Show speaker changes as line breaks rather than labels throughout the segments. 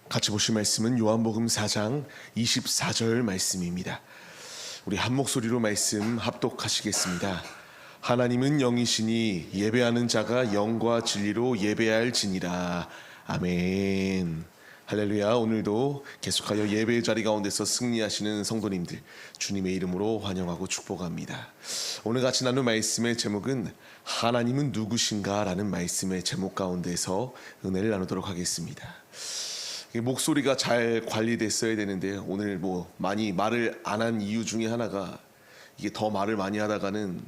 같이 보실 말씀은 요한복음 4장 24절 말씀입니다. 우리 한 목소리로 말씀 합독하시겠습니다. 하나님은 영이시니 예배하는 자가 영과 진리로 예배할지니라. 아멘. 할렐루야. 오늘도 계속하여 예배의 자리 가운데서 승리하시는 성도님들 주님의 이름으로 환영하고 축복합니다. 오늘 같이 나눌 말씀의 제목은 하나님은 누구신가 라는 말씀의 제목 가운데서 은혜를 나누도록 하겠습니다. 목소리가 잘 관리됐어야 되는데 오늘 많이 말을 안 한 이유 중에 하나가 이게 더 말을 많이 하다가는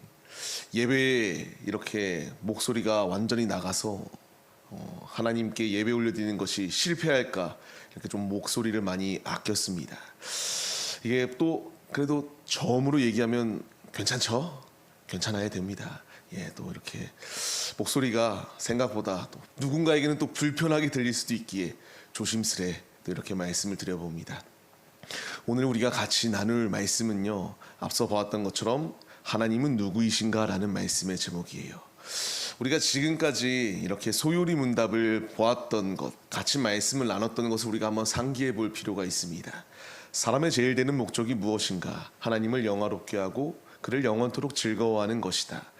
예배에 이렇게 목소리가 완전히 나가서 하나님께 예배 올려드리는 것이 실패할까 이렇게 좀 목소리를 많이 아꼈습니다. 이게 또 그래도 저음으로 얘기하면 괜찮죠? 괜찮아야 됩니다. 또 이렇게 목소리가 생각보다 또 누군가에게는 또 불편하게 들릴 수도 있기에 조심스레 또 이렇게 말씀을 드려봅니다. 오늘 우리가 같이 나눌 말씀은요, 앞서 보았던 것처럼 하나님은 누구이신가 라는 말씀의 제목이에요. 우리가 지금까지 이렇게 소요리 문답을 보았던 것, 같이 말씀을 나눴던 것을 우리가 한번 상기해 볼 필요가 있습니다. 사람의 제일 되는 목적이 무엇인가? 하나님을 영화롭게 하고 그를 영원토록 즐거워하는 것이다.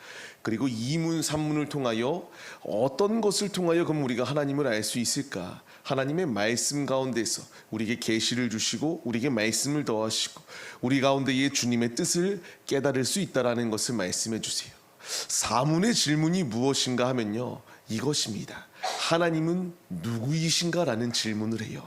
그리고 2문, 3문을 통하여 어떤 것을 통하여 그럼 우리가 하나님을 알 수 있을까? 하나님의 말씀 가운데서 우리에게 계시를 주시고 우리에게 말씀을 더하시고 우리 가운데의 주님의 뜻을 깨달을 수 있다라는 것을 말씀해 주세요. 4문의 질문이 무엇인가 하면요, 이것입니다. 하나님은 누구이신가 라는 질문을 해요.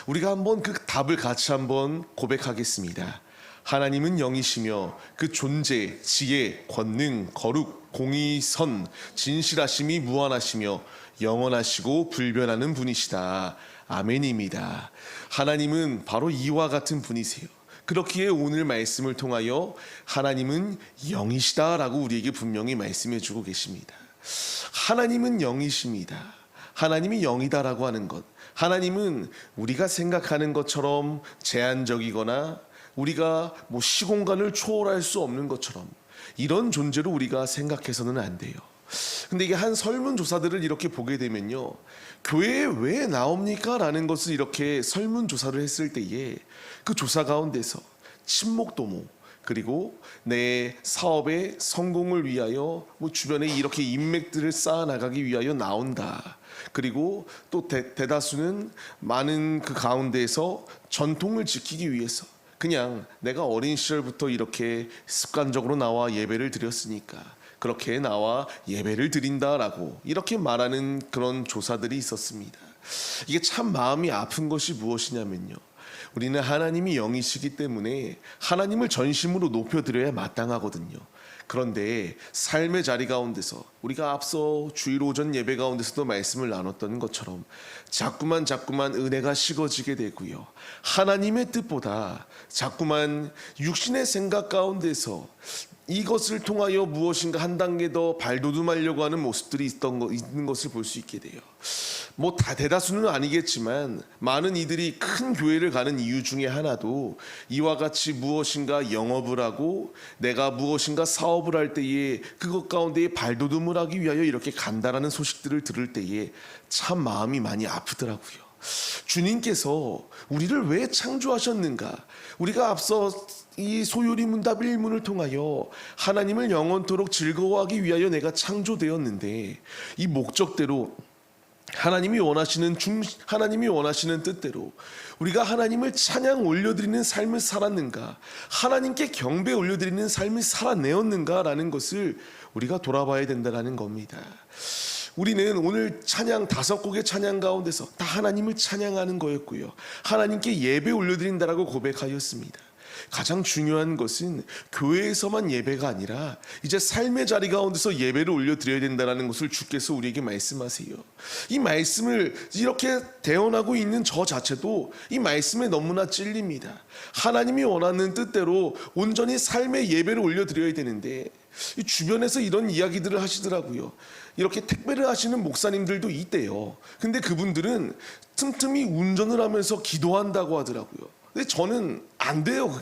우리가 한번 그 답을 같이 한번 고백하겠습니다. 하나님은 영이시며 그 존재, 지혜, 권능, 거룩, 공의, 선, 진실하심이 무한하시며 영원하시고 불변하는 분이시다. 아멘입니다. 하나님은 바로 이와 같은 분이세요. 그렇기에 오늘 말씀을 통하여 하나님은 영이시다라고 우리에게 분명히 말씀해 주고 계십니다. 하나님은 영이십니다. 하나님이 영이다라고 하는 것, 하나님은 우리가 생각하는 것처럼 제한적이거나 우리가 시공간을 초월할 수 없는 것처럼 이런 존재로 우리가 생각해서는 안 돼요. 근데 이게 한 설문조사들을 이렇게 보게 되면요, 교회에 왜 나옵니까? 라는 것을 이렇게 설문조사를 했을 때에 그 조사 가운데서 친목도모, 그리고 내 사업의 성공을 위하여 주변에 이렇게 인맥들을 쌓아나가기 위하여 나온다. 그리고 또 대다수는 많은 그 가운데에서 전통을 지키기 위해서 그냥 내가 어린 시절부터 이렇게 습관적으로 나와 예배를 드렸으니까 그렇게 나와 예배를 드린다라고 이렇게 말하는 그런 조사들이 있었습니다. 이게 참 마음이 아픈 것이 무엇이냐면요, 우리는 하나님이 영이시기 때문에 하나님을 전심으로 높여드려야 마땅하거든요. 그런데 삶의 자리 가운데서 우리가 앞서 주일 오전 예배 가운데서도 말씀을 나눴던 것처럼 자꾸만 은혜가 식어지게 되고요, 하나님의 뜻보다 자꾸만 육신의 생각 가운데서 이것을 통하여 무엇인가 한 단계 더 발돋움하려고 하는 모습들이 있는 것을 볼 수 있게 돼요. 다 대다수는 아니겠지만 많은 이들이 큰 교회를 가는 이유 중에 하나도 이와 같이 무엇인가 영업을 하고 내가 무엇인가 사업을 할 때에 그것 가운데 발돋움을 하기 위하여 이렇게 간다라는 소식들을 들을 때에 참 마음이 많이 아프더라고요. 주님께서 우리를 왜 창조하셨는가? 우리가 앞서 이 소요리 문답 1문을 통하여 하나님을 영원토록 즐거워하기 위하여 내가 창조되었는데 이 목적대로 하나님이 원하시는 뜻대로 우리가 하나님을 찬양 올려드리는 삶을 살았는가, 하나님께 경배 올려드리는 삶을 살아내었는가라는 것을 우리가 돌아봐야 된다는 겁니다. 우리는 오늘 찬양 5곡의 찬양 가운데서 다 하나님을 찬양하는 거였고요, 하나님께 예배 올려드린다라고 고백하였습니다. 가장 중요한 것은 교회에서만 예배가 아니라 이제 삶의 자리 가운데서 예배를 올려드려야 된다는 것을 주께서 우리에게 말씀하세요. 이 말씀을 이렇게 대언하고 있는 저 자체도 이 말씀에 너무나 찔립니다. 하나님이 원하는 뜻대로 온전히 삶의 예배를 올려드려야 되는데 이 주변에서 이런 이야기들을 하시더라고요. 이렇게 택배를 하시는 목사님들도 있대요. 근데 그분들은 틈틈이 운전을 하면서 기도한다고 하더라고요. 근데 저는 안 돼요.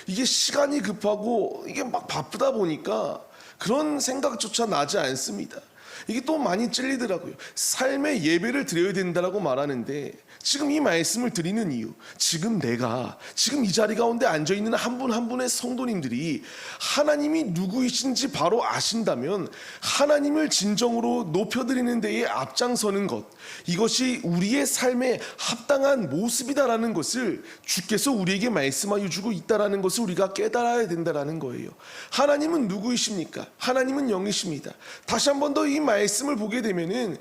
이게 시간이 급하고 이게 막 바쁘다 보니까 그런 생각조차 나지 않습니다. 이게 또 많이 찔리더라고요. 삶의 예배를 드려야 된다라고 말하는데 지금 이 말씀을 드리는 이유, 지금 이 자리 가운데 앉아있는 한 분 한 분의 성도님들이 하나님이 누구이신지 바로 아신다면 하나님을 진정으로 높여드리는 데에 앞장서는 것, 이것이 우리의 삶에 합당한 모습이다라는 것을 주께서 우리에게 말씀하여 주고 있다라는 것을 우리가 깨달아야 된다라는 거예요. 하나님은 누구이십니까? 하나님은 영이십니다. 다시 한 번 더 이 말씀을 보게 되면은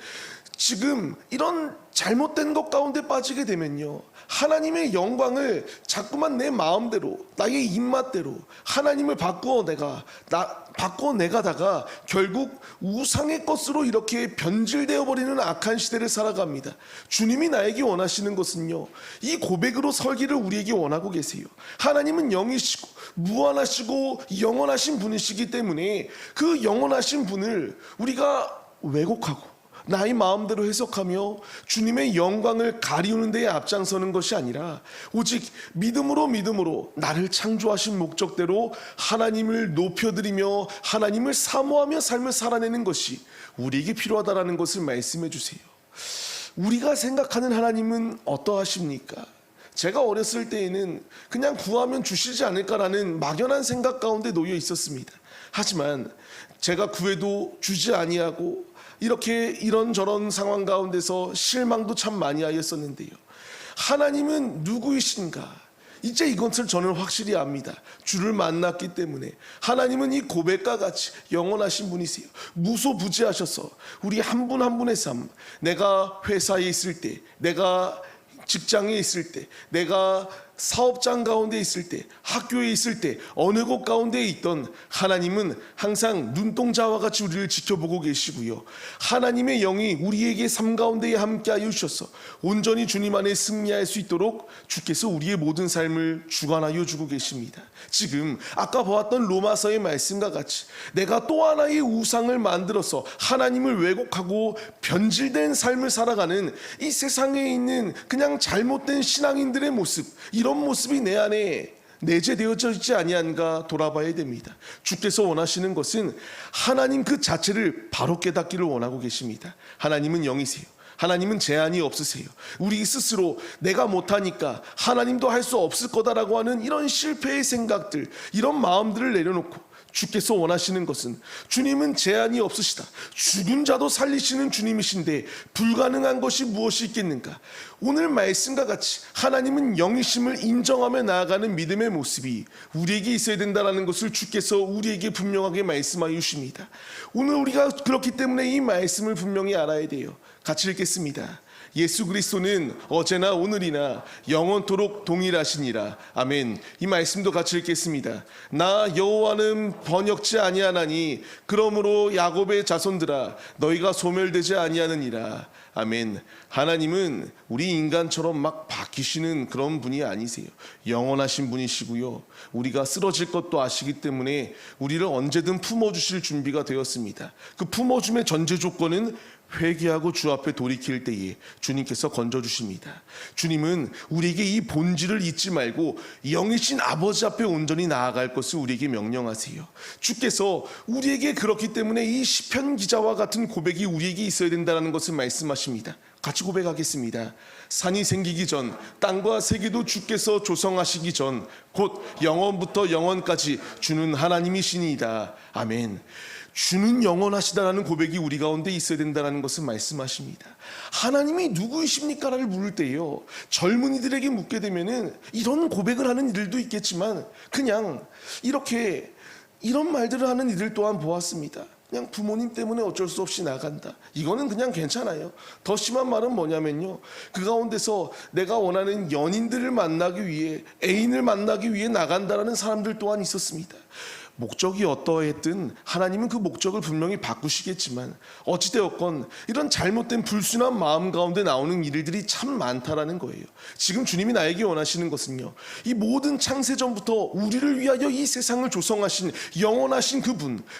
지금 이런 잘못된 것 가운데 빠지게 되면요, 하나님의 영광을 자꾸만 내 마음대로, 나의 입맛대로 하나님을 바꾸어 내가다가 결국 우상의 것으로 이렇게 변질되어 버리는 악한 시대를 살아갑니다. 주님이 나에게 원하시는 것은요, 이 고백으로 설기를 우리에게 원하고 계세요. 하나님은 영이시고 무한하시고 영원하신 분이시기 때문에 그 영원하신 분을 우리가 왜곡하고 나의 마음대로 해석하며 주님의 영광을 가리우는 데에 앞장서는 것이 아니라 오직 믿음으로 나를 창조하신 목적대로 하나님을 높여드리며 하나님을 사모하며 삶을 살아내는 것이 우리에게 필요하다라는 것을 말씀해 주세요. 우리가 생각하는 하나님은 어떠하십니까? 제가 어렸을 때에는 그냥 구하면 주시지 않을까라는 막연한 생각 가운데 놓여 있었습니다. 하지만 제가 구해도 주지 아니하고 이렇게 이런저런 상황 가운데서 실망도 참 많이 하였었는데요, 하나님은 누구이신가? 이제 이것을 저는 확실히 압니다. 주를 만났기 때문에 하나님은 이 고백과 같이 영원하신 분이세요. 무소부지하셔서 우리 한 분 한 분의 삶, 내가 회사에 있을 때, 내가 직장에 있을 때, 내가 사업장 가운데 있을 때, 학교에 있을 때, 어느 곳 가운데 있던 하나님은 항상 눈동자와 같이 우리를 지켜보고 계시고요, 하나님의 영이 우리에게 삶 가운데에 함께하여 주셔서 온전히 주님 안에 승리할 수 있도록 주께서 우리의 모든 삶을 주관하여 주고 계십니다. 지금 아까 보았던 로마서의 말씀과 같이 내가 또 하나의 우상을 만들어서 하나님을 왜곡하고 변질된 삶을 살아가는 이 세상에 있는 그냥 잘못된 신앙인들의 모습, 이런 모습이 내 안에 내재되어져 있지 아니한가 돌아봐야 됩니다. 주께서 원하시는 것은 하나님 그 자체를 바로 깨닫기를 원하고 계십니다. 하나님은 영이세요. 하나님은 제한이 없으세요. 우리 스스로 내가 못하니까 하나님도 할 수 없을 거다라고 하는 이런 실패의 생각들, 이런 마음들을 내려놓고 주께서 원하시는 것은, 주님은 제한이 없으시다. 죽은 자도 살리시는 주님이신데 불가능한 것이 무엇이 있겠는가? 오늘 말씀과 같이 하나님은 영이심을 인정하며 나아가는 믿음의 모습이 우리에게 있어야 된다는 것을 주께서 우리에게 분명하게 말씀하여 주십니다. 오늘 우리가 그렇기 때문에 이 말씀을 분명히 알아야 돼요. 같이 읽겠습니다. 예수 그리스도는 어제나 오늘이나 영원토록 동일하시니라. 아멘. 이 말씀도 같이 읽겠습니다. 나 여호와는 번역지 아니하나니 그러므로 야곱의 자손들아 너희가 소멸되지 아니하느니라. 아멘. 하나님은 우리 인간처럼 막 바뀌시는 그런 분이 아니세요. 영원하신 분이시고요, 우리가 쓰러질 것도 아시기 때문에 우리를 언제든 품어주실 준비가 되었습니다. 그 품어줌의 전제 조건은 회개하고 주 앞에 돌이킬 때에 주님께서 건져주십니다. 주님은 우리에게 이 본질을 잊지 말고 영이신 아버지 앞에 온전히 나아갈 것을 우리에게 명령하세요. 주께서 우리에게 그렇기 때문에 이 시편 기자와 같은 고백이 우리에게 있어야 된다는 것을 말씀하십니다. 같이 고백하겠습니다. 산이 생기기 전, 땅과 세계도 주께서 조성하시기 전, 곧 영원부터 영원까지 주는 하나님이시니이다. 아멘. 주는 영원하시다라는 고백이 우리 가운데 있어야 된다는 것을 말씀하십니다. 하나님이 누구이십니까? 라를 물을 때요, 젊은이들에게 묻게 되면은 이런 고백을 하는 이들도 있겠지만 그냥 이렇게 이런 말들을 하는 이들 또한 보았습니다. 그냥 부모님 때문에 어쩔 수 없이 나간다. 이거는 그냥 괜찮아요. 더 심한 말은 뭐냐면요, 그 가운데서 내가 원하는 연인들을 만나기 위해, 애인을 만나기 위해 나간다라는 사람들 또한 있었습니다. 목적이 어떠했든 하나님은 그 목적을 분명히 바꾸시겠지만 어찌되었건 이런 잘못된 불순한 마음 가운데 나오는 일들이 참 많다라는 거예요. 지금 주님이 나에게 원하시는 것은요, 이 모든 창세전부터 우리를 위하여 이 세상을 조성하신 영원하신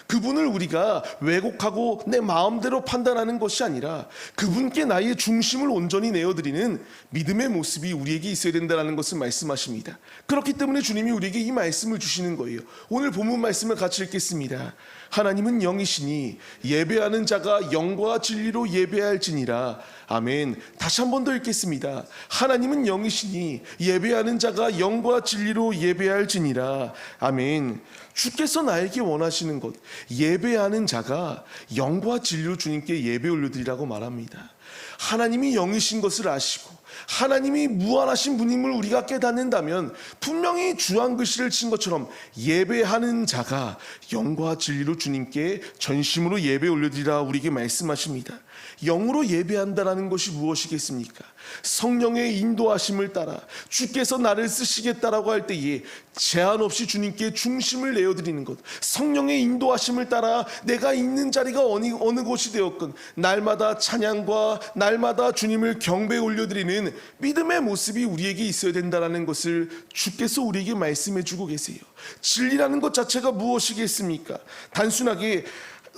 그분을 우리가 왜곡하고 내 마음대로 판단하는 것이 아니라 그분께 나의 중심을 온전히 내어드리는 믿음의 모습이 우리에게 있어야 된다는 것을 말씀하십니다. 그렇기 때문에 주님이 우리에게 이 말씀을 주시는 거예요. 오늘 본문 말씀을 같이 읽겠습니다. 하나님은 영이시니 예배하는 자가 영과 진리로 예배할지니라. 아멘. 다시 한 번 더 읽겠습니다. 하나님은 영이시니 예배하는 자가 영과 진리로 예배할지니라. 아멘. 주께서 나에게 원하시는 것, 예배하는 자가 영과 진리로 주님께 예배 올려드리라고 말합니다. 하나님이 영이신 것을 아시고 하나님이 무한하신 분임을 우리가 깨닫는다면 분명히 주한 글씨를 친 것처럼 예배하는 자가 영과 진리로 주님께 전심으로 예배 올려드리라 우리에게 말씀하십니다. 영으로 예배한다라는 것이 무엇이겠습니까? 성령의 인도하심을 따라 주께서 나를 쓰시겠다라고 할 때에 제한 없이 주님께 중심을 내어드리는 것, 성령의 인도하심을 따라 내가 있는 자리가 어느 곳이 되었건 날마다 찬양과 날마다 주님을 경배에 올려드리는 믿음의 모습이 우리에게 있어야 된다는 것을 주께서 우리에게 말씀해 주고 계세요. 진리라는 것 자체가 무엇이겠습니까? 단순하게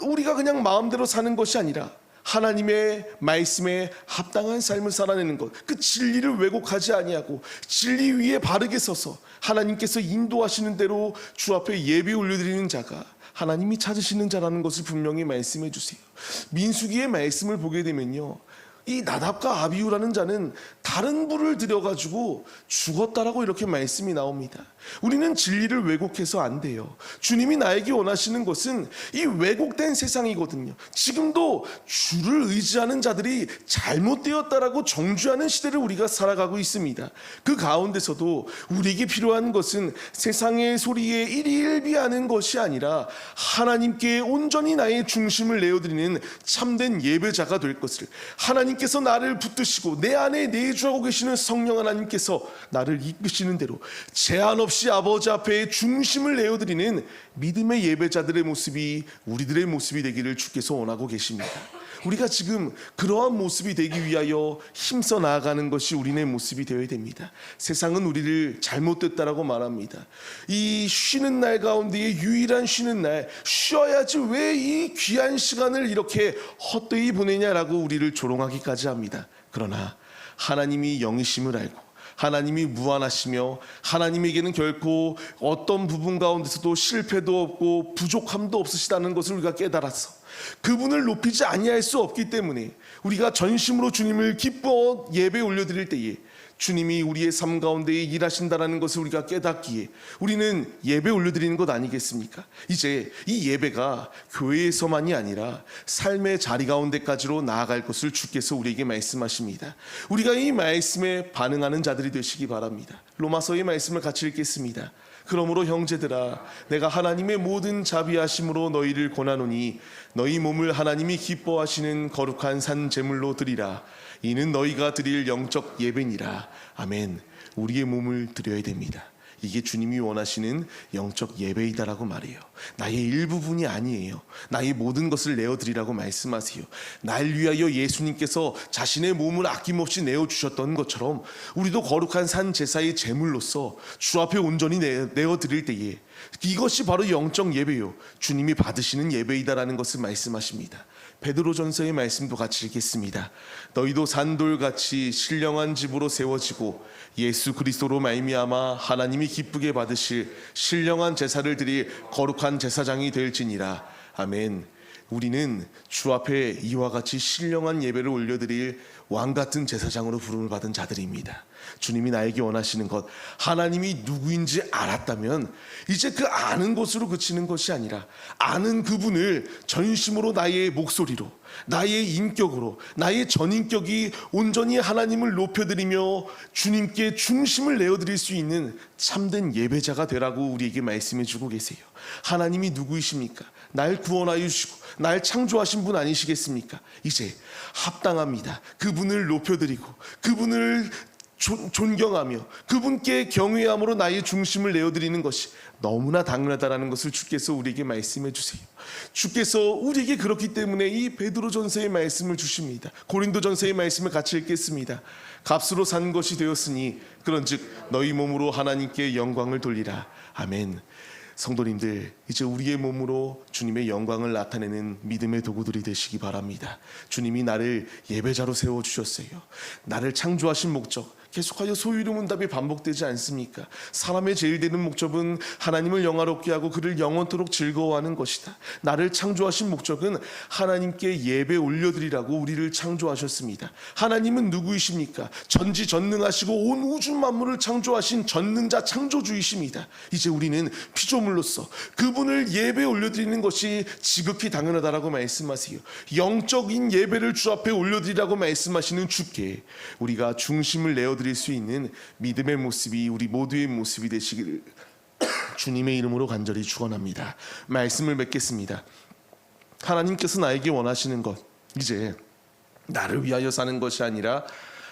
우리가 그냥 마음대로 사는 것이 아니라 하나님의 말씀에 합당한 삶을 살아내는 것, 그 진리를 왜곡하지 아니하고 진리 위에 바르게 서서 하나님께서 인도하시는 대로 주 앞에 예배 올려드리는 자가 하나님이 찾으시는 자라는 것을 분명히 말씀해 주세요. 민수기의 말씀을 보게 되면요, 이 나답과 아비후라는 자는 다른 불을 들여가지고 죽었다라고 이렇게 말씀이 나옵니다. 우리는 진리를 왜곡해서 안 돼요. 주님이 나에게 원하시는 것은 이 왜곡된 세상이거든요. 지금도 주를 의지하는 자들이 잘못되었다라고 정죄하는 시대를 우리가 살아가고 있습니다. 그 가운데서도 우리에게 필요한 것은 세상의 소리에 일희일비하는 것이 아니라 하나님께 온전히 나의 중심을 내어드리는 참된 예배자가 될 것을, 하나님께서 나를 붙드시고 내 안에 내주하고 계시는 성령 하나님께서 나를 이끄시는 대로 제한 없이 아버지 앞에 중심을 내어드리는 믿음의 예배자들의 모습이 우리들의 모습이 되기를 주께서 원하고 계십니다. 우리가 지금 그러한 모습이 되기 위하여 힘써 나아가는 것이 우리의 모습이 되어야 됩니다. 세상은 우리를 잘못됐다라고 말합니다. 이 쉬는 날 가운데에 유일한 쉬는 날, 쉬어야지 왜 이 귀한 시간을 이렇게 헛되이 보내냐라고 우리를 조롱하기까지 합니다. 그러나 하나님이 영이심을 알고 하나님이 무한하시며 하나님에게는 결코 어떤 부분 가운데서도 실패도 없고 부족함도 없으시다는 것을 우리가 깨달아서 그분을 높이지 아니할 수 없기 때문에 우리가 전심으로 주님을 기뻐 예배 올려드릴 때에 주님이 우리의 삶 가운데 일하신다는 것을 우리가 깨닫기에 우리는 예배 올려드리는 것 아니겠습니까? 이제 이 예배가 교회에서만이 아니라 삶의 자리 가운데까지로 나아갈 것을 주께서 우리에게 말씀하십니다. 우리가 이 말씀에 반응하는 자들이 되시기 바랍니다. 로마서의 말씀을 같이 읽겠습니다. 그러므로 형제들아, 내가 하나님의 모든 자비하심으로 너희를 권하노니 너희 몸을 하나님이 기뻐하시는 거룩한 산 제물로 드리라. 이는 너희가 드릴 영적 예배니라. 아멘. 우리의 몸을 드려야 됩니다. 이게 주님이 원하시는 영적 예배이다라고 말해요. 나의 일부분이 아니에요. 나의 모든 것을 내어드리라고 말씀하세요. 날 위하여 예수님께서 자신의 몸을 아낌없이 내어주셨던 것처럼 우리도 거룩한 산 제사의 제물로서 주 앞에 온전히 내어드릴 때에 이것이 바로 영적 예배요, 주님이 받으시는 예배이다라는 것을 말씀하십니다. 베드로전서의 말씀도 같이 읽겠습니다. 너희도 산돌같이 신령한 집으로 세워지고 예수 그리스도로 말미암아 하나님이 기쁘게 받으실 신령한 제사를 드릴 거룩한 제사장이 될지니라. 아멘. 우리는 주 앞에 이와 같이 신령한 예배를 올려드릴 왕같은 제사장으로 부름을 받은 자들입니다. 주님이 나에게 원하시는 것, 하나님이 누구인지 알았다면 이제 그 아는 것으로 그치는 것이 아니라 아는 그분을 전심으로 나의 목소리로, 나의 인격으로, 나의 전인격이 온전히 하나님을 높여드리며 주님께 중심을 내어드릴 수 있는 참된 예배자가 되라고 우리에게 말씀해 주고 계세요. 하나님이 누구이십니까? 날 구원하여 주시고 날 창조하신 분 아니시겠습니까? 이제 합당합니다. 그분을 높여드리고 그분을 존경하며 그분께 경외함으로 나의 중심을 내어드리는 것이 너무나 당연하다는 것을 주께서 우리에게 말씀해 주세요. 주께서 우리에게 그렇기 때문에 이 베드로전서의 말씀을 주십니다. 고린도전서의 말씀을 같이 읽겠습니다. 값으로 산 것이 되었으니 그런즉 너희 몸으로 하나님께 영광을 돌리라. 아멘. 성도님들, 이제 우리의 몸으로 주님의 영광을 나타내는 믿음의 도구들이 되시기 바랍니다. 주님이 나를 예배자로 세워주셨어요. 나를 창조하신 목적, 계속하여 소유름문답이 반복되지 않습니까? 사람의 제일 되는 목적은 하나님을 영화롭게 하고 그를 영원토록 즐거워하는 것이다. 나를 창조하신 목적은 하나님께 예배 올려드리라고 우리를 창조하셨습니다. 하나님은 누구이십니까? 전지전능하시고 온 우주 만물을 창조하신 전능자 창조주이십니다. 이제 우리는 피조물로서 그분을 예배 올려드리는 것이 지극히 당연하다라고 말씀하세요. 영적인 예배를 주 앞에 올려드리라고 말씀하시는 주께 우리가 중심을 내어드릴 수 있는 믿음의 모습이 우리 모두의 모습이 되시기를 주님의 이름으로 간절히 축원합니다. 말씀을 맺겠습니다. 하나님께서 나에게 원하시는 것, 이제 나를 위하여 사는 것이 아니라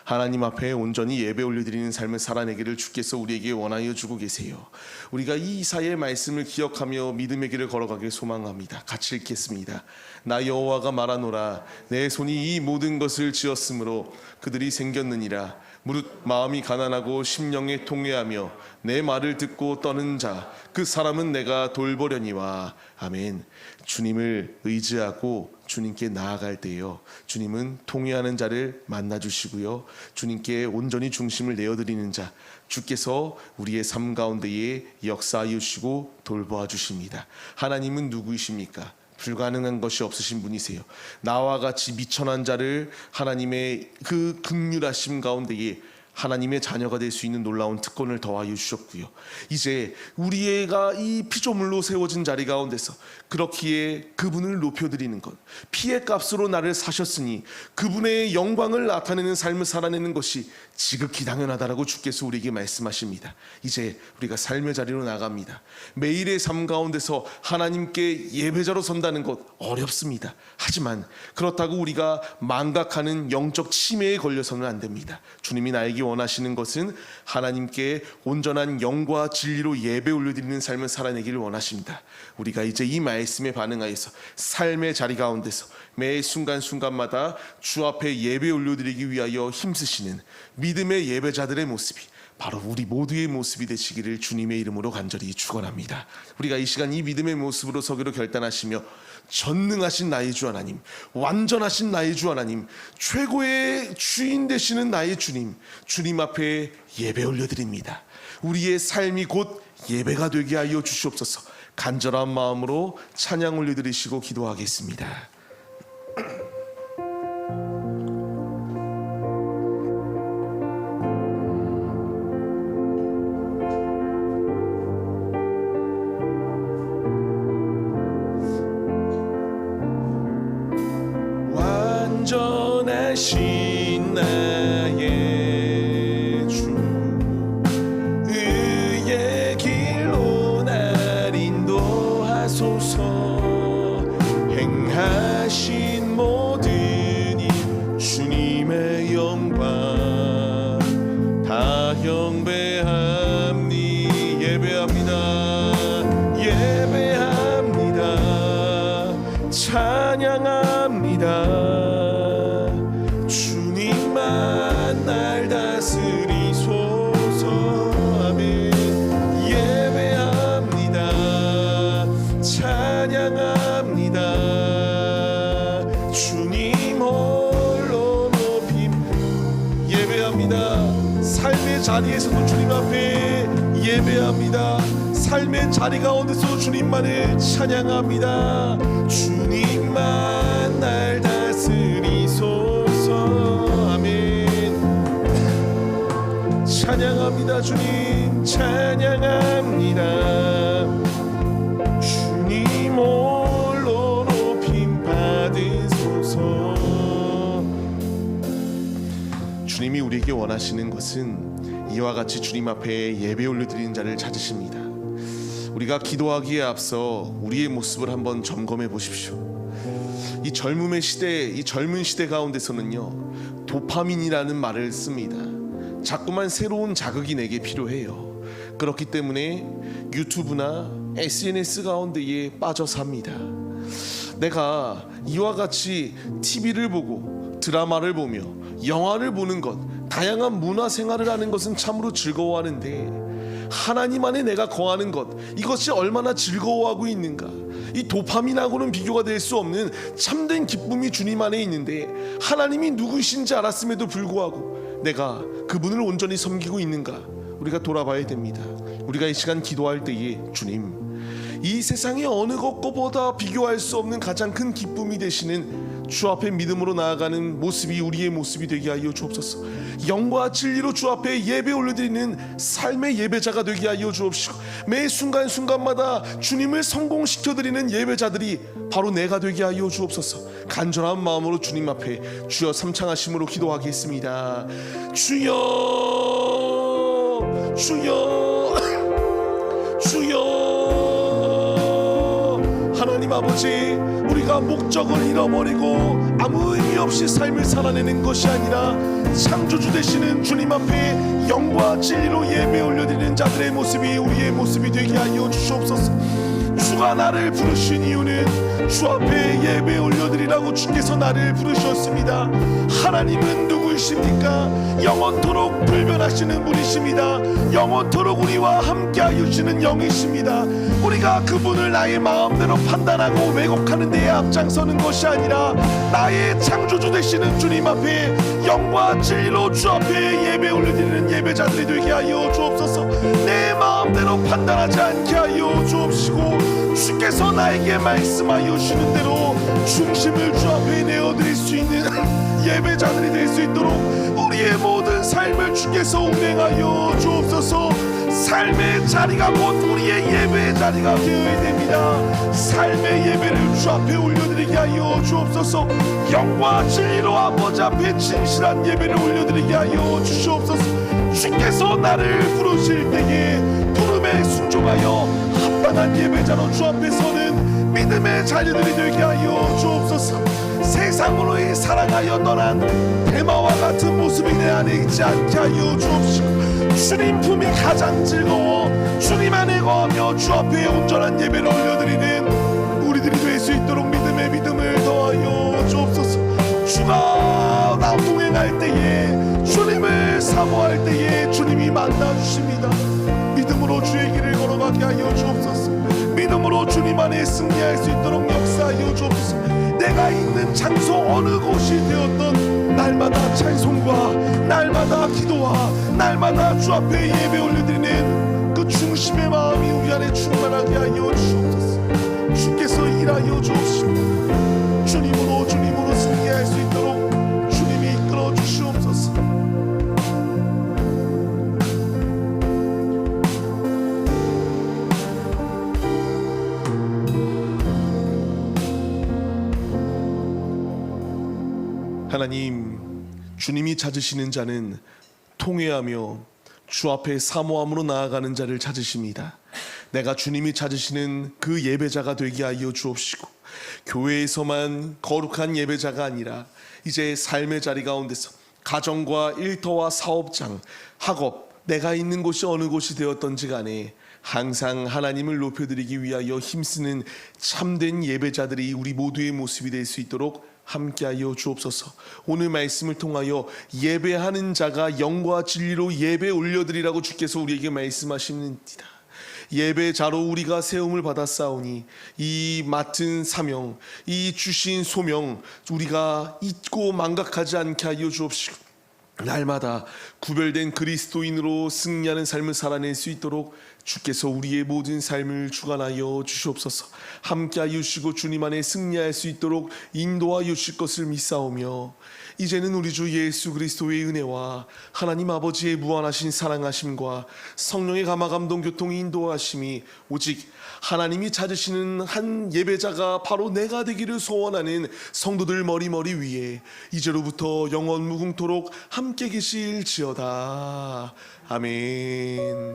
하나님 앞에 온전히 예배 올려드리는 삶을 살아내기를 주께서 우리에게 원하여 주고 계세요. 우리가 이 이사야의 말씀을 기억하며 믿음의 길을 걸어가길 소망합니다. 같이 읽겠습니다. 나 여호와가 말하노라. 내 손이 이 모든 것을 지었으므로 그들이 생겼느니라. 무릇 마음이 가난하고 심령에 통회하며 내 말을 듣고 떠는 자 그 사람은 내가 돌보려니와. 아멘. 주님을 의지하고 주님께 나아갈 때요, 주님은 통회하는 자를 만나주시고요, 주님께 온전히 중심을 내어드리는 자 주께서 우리의 삶 가운데에 역사하여 주시고 돌보아 주십니다. 하나님은 누구이십니까? 불가능한 것이 없으신 분이세요. 나와 같이 미천한 자를 하나님의 그 긍휼하심 가운데에 하나님의 자녀가 될 수 있는 놀라운 특권을 더하여 주셨고요, 이제 우리가 이 피조물로 세워진 자리 가운데서 그렇기에 그분을 높여드리는 것, 피의 값으로 나를 사셨으니 그분의 영광을 나타내는 삶을 살아내는 것이 지극히 당연하다라고 주께서 우리에게 말씀하십니다. 이제 우리가 삶의 자리로 나갑니다. 매일의 삶 가운데서 하나님께 예배자로 선다는 것 어렵습니다. 하지만 그렇다고 우리가 망각하는 영적 치매에 걸려서는 안 됩니다. 주님이 나에게 원하시는 것은 하나님께 온전한 영과 진리로 예배 올려드리는 삶을 살아내기를 원하십니다. 우리가 이제 이 말씀에 반응하여서 삶의 자리 가운데서 매 순간순간마다 주 앞에 예배 올려드리기 위하여 힘쓰시는 믿음의 예배자들의 모습이 바로 우리 모두의 모습이 되시기를 주님의 이름으로 간절히 축원합니다. 우리가 이 시간 이 믿음의 모습으로 서기로 결단하시며 전능하신 나의 주 하나님, 완전하신 나의 주 하나님, 최고의 주인 되시는 나의 주님, 주님 앞에 예배 올려드립니다. 우리의 삶이 곧 예배가 되게 하여 주시옵소서. 간절한 마음으로 찬양 올려드리시고 기도하겠습니다. 완전하신 나의 주, 의의 길로 날 인도하소서. 행하신 모든 일 주님의 영광 다 경배합니. 예배합니다. 예배합니다. 찬양합니다. 주님만 날 다스리소서. 아멘. 예배합니다. 찬양합니다. 주님 홀로 높임. 예배합니다. 삶의 자리에서도 주님 앞에 예배합니다. 삶의 자리 가운데서 주님만을 찬양합니다. 주님만 날 다스리소서. 아멘. 찬양합니다. 주님 찬양합니다. 주님 홀로 높임 받으소서. 주님이 우리에게 원하시는 것은 이와 같이 주님 앞에 예배 올려드리는 자를 찾으십니다. 우리가 기도하기에 앞서 우리의 모습을 한번 점검해 보십시오. 이 젊음의 시대, 이 젊은 시대 가운데서는요, 도파민이라는 말을 씁니다. 자꾸만 새로운 자극이 내게 필요해요. 그렇기 때문에 유튜브나 SNS 가운데에 빠져 삽니다. 내가 이와 같이 TV를 보고 드라마를 보며 영화를 보는 것, 다양한 문화 생활을 하는 것은 참으로 즐거워하는데 하나님 안에 내가 거하는 것, 이것이 얼마나 즐거워하고 있는가. 이 도파민하고는 비교가 될 수 없는 참된 기쁨이 주님 안에 있는데 하나님이 누구신지 알았음에도 불구하고 내가 그분을 온전히 섬기고 있는가 우리가 돌아봐야 됩니다. 우리가 이 시간 기도할 때에 주님, 이 세상의 어느 것보다 비교할 수 없는 가장 큰 기쁨이 되시는 주 앞에 믿음으로 나아가는 모습이 우리의 모습이 되게 하여 주옵소서. 영과 진리로 주 앞에 예배 올려드리는 삶의 예배자가 되게 하여 주옵시고, 매 순간순간마다 주님을 성공시켜드리는 예배자들이 바로 내가 되게 하여 주옵소서. 간절한 마음으로 주님 앞에 주여 삼창하심으로 기도하겠습니다. 주여, 주여, 주여. 하나님 아버지, 우리가 목적을 잃어버리고 아무 의미 없이 삶을 살아내는 것이 아니라 창조주 되시는 주님 앞에 영과 진리로 예배 올려드리는 자들의 모습이 우리의 모습이 되게 하여 주시옵소서. 주가 나를 부르신 이유는 주 앞에 예배 올려드리라고 주께서 나를 부르셨습니다. 하나님은 누구이십니까? 영원토록 불변하시는 분이십니다. 영원토록 우리와 함께하여 주시는 영이십니다. 우리가 그분을 나의 마음대로 판단하고 왜곡하는 데에 앞장서는 것이 아니라 나의 창조주 되시는 주님 앞에 영과 진리로 주 앞에 예배 올려드리는 예배자들이 되게 하여 주옵소서. 내 마음대로 판단하지 않게 하여 주옵시고, 주께서 나에게 말씀하여 주시는 대로 중심을 주 앞에 내어드릴 수 있는 예배자들이 될 수 있도록 우리의 모든 삶을 주께서 운행하여 주옵소서. 삶의 자리가 곧 우리의 예배의 자리가 되어야 됩니다. 삶의 예배를 주 앞에 올려드리게 하여 주옵소서. 영과 진리로 아버지 앞에 진실한 예배를 올려드리게 하여 주시옵소서. 주께서 나를 부르실 때에 부름에 순종하여 합당한 예배자로 주 앞에 서는 믿음의 자녀들이 되게 하여 주옵소서. 세상으로 사랑하여 떠난 대마와 같은 모습이 내 안에 있지 않게 하여 주옵시고, 주님 품이 가장 즐거워 주님 안에 거하며 주 앞에 온전한 예배를 올려드리는 우리들이 될 수 있도록 믿음의 믿음을 더하여 주옵소서. 주가 나 동행할 때에, 주님을 사모할 때에 주님이 만나주십니다. 믿음으로 주의 길을 걸어가게 하여 주옵소서. 믿음으로 주님 안에 승리할 수 있도록 역사하여 주옵소서. 내가 있는 장소 어느 곳이 되었던 날마다 찬송과 날마다 기도와 날마다 주 앞에 예배 올려드리는 그 중심의 마음이 우리 안에 충만하게 하여 주옵소서. 주께서 일하여 주옵시고 주님으로 승리할 수 있도록 주님이 이끌어 주시옵소서. 하나님, 주님이 찾으시는 자는 통회하며 주 앞에 사모함으로 나아가는 자를 찾으십니다. 내가 주님이 찾으시는 그 예배자가 되게 하여 주옵시고, 교회에서만 거룩한 예배자가 아니라 이제 삶의 자리 가운데서 가정과 일터와 사업장, 학업, 내가 있는 곳이 어느 곳이 되었던지 간에 항상 하나님을 높여드리기 위하여 힘쓰는 참된 예배자들이 우리 모두의 모습이 될 수 있도록 함께하여 주옵소서. 오늘 말씀을 통하여 예배하는 자가 영과 진리로 예배 올려드리라고 주께서 우리에게 말씀하십니다. 예배자로 우리가 세움을 받았사오니 이 맡은 사명, 이 주신 소명 우리가 잊고 망각하지 않게 하여 주옵시고, 날마다 구별된 그리스도인으로 승리하는 삶을 살아낼 수 있도록 주께서 우리의 모든 삶을 주관하여 주시옵소서. 함께하여 주시고 주님 안에 승리할 수 있도록 인도하여 주실 것을 믿사오며, 이제는 우리 주 예수 그리스도의 은혜와 하나님 아버지의 무한하신 사랑하심과 성령의 감화감동 교통 인도하심이 오직 하나님이 찾으시는 한 예배자가 바로 내가 되기를 소원하는 성도들 머리 위에 이제로부터 영원 무궁토록 함께 계실지어다. 아멘.